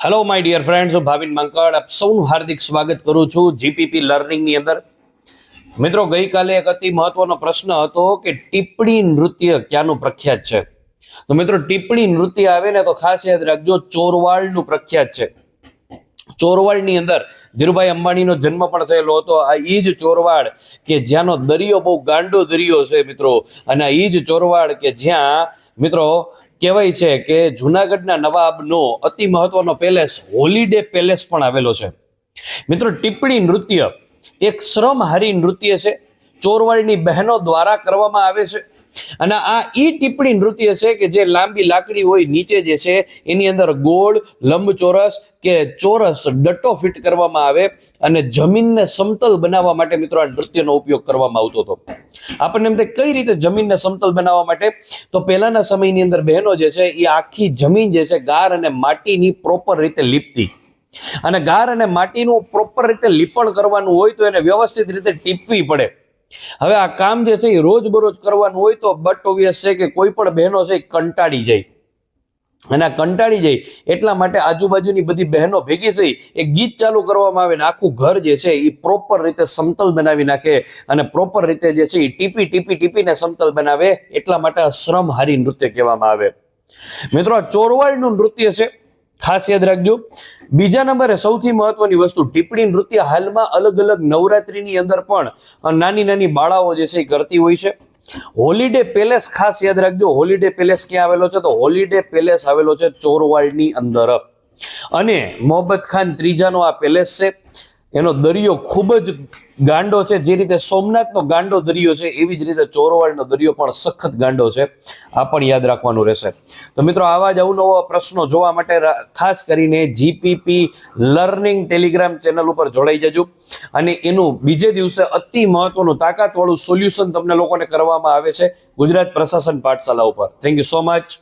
Hello my dear friends, હું ભાવિન માંકડ આપ સૌનું હાર્દિક સ્વાગત કરું છું જીપીપી લર્નિંગની અંદર. મિત્રો, ગઈકાલે એક અતિ મહત્વનો પ્રશ્ન હતો કે ટિપ્પણી નૃત્ય ક્યાંનું પ્રખ્યાત છે. તો મિત્રો, ટિપ્પણી નૃત્ય આવે ને તો ખાસ યાદ રાખજો, ચોરવાડનું પ્રખ્યાત છે. ચોરવાડની અંદર ધીરુભાઈ અંબાણીનો જન્મ પણ થયેલો હતો. આ ઈ જ ચોરવાડ કે જ્યાંનો દરિયો બહુ ગાંડો દરિયો છે મિત્રો, અને આ ઈ જ ચોરવાડ કે જ્યાં મિત્રો કહેવાય છે કે જુનાગઢના નવાબનો અતિ મહત્વનો પેલેસ હોલિડે પેલેસ પણ આવેલો છે. મિત્રો, ટિપ્પણી નૃત્ય એક શ્રમહારી નૃત્ય છે, ચોરવાડની બહેનો દ્વારા કરવામાં આવે છે. અને આ ઈ ટિપ્પણી નૃત્ય છે કે જે લાંબી લાકડી હોય, નીચે જે છે એની અંદર ગોળ, લંબચોરસ કે ચોરસ ડટ્ટો ફિટ કરવામાં આવે અને જમીનને સમતલ બનાવવા માટે મિત્રો આ નૃત્યનો ઉપયોગ કરવામાં આવતો હતો. આપણને એમ થાય કઈ રીતે જમીનને સમતલ બનાવવા માટે? તો પહેલાના સમયની અંદર બહેનો જે છે એ આખી જમીન જે છે ગાર અને માટીની પ્રોપર રીતે લીપતી, અને ગાર અને માટીનું પ્રોપર રીતે લીપણ કરવાનું હોય તો એને વ્યવસ્થિત રીતે ટીપવી પડે. હવે આ કામ જે છે એ રોજબરોજ કરવાનું હોય તો બટ ઓબ્વિયસ છે કે કોઈ પણ બહેનો છે એ કંટાળી જાય, અને આ કંટાળી જાય એટલા માટે આજુબાજુની બધી બહેનો ભેગી થઈ એક ગીત ચાલુ કરવામાં આવે ને આખું ઘર જે છે એ પ્રોપર રીતે સમતલ બનાવી નાખે અને પ્રોપર રીતે જે છે એ ટીપીને સમતલ બનાવે. એટલા માટે આ શ્રમહારી નૃત્ય કહેવામાં આવે. મિત્રો, આ ચોરવાડનું નૃત્ય છે, ખાસ યાદ રાખજો. બીજા નંબરે સૌથી મહત્વની વસ્તુ, ટિપ્પણી નૃત્ય હાલમાં અલગ અલગ નવરાત્રીની અંદર પણ નાની નાની બાળાઓ જે છે એ કરતી હોય છે. હોલિડે પેલેસ ખાસ યાદ રાખજો. હોલિડે પેલેસ ક્યાં આવેલો છે? તો હોલિડે પેલેસ આવેલો છે ચોરવાડની અંદર. અને મોહબ્બત ખાન ત્રીજાનો આ પેલેસ છે. એનો દરિયો ખૂબ જ ગાંડો છે. જે રીતે સોમનાથનો ગાંડો દરિયો છે એવી જ રીતે ચોરવાડનો દરિયો પણ સખત ગાંડો છે. આ પણ યાદ રાખવાનું રહેશે. તો મિત્રો, આવા જ અવનવા પ્રશ્નો જોવા માટે ખાસ કરીને જીપીપી લર્નિંગ ટેલિગ્રામ ચેનલ ઉપર જોડાઈ જજો. અને એનું બીજે દિવસે અતિ મહત્વનું તાકાતવાળું સોલ્યુશન તમને લોકોને કરવામાં આવે છે ગુજરાત પ્રશાસન પાઠશાલા ઉપર. Thank you so much.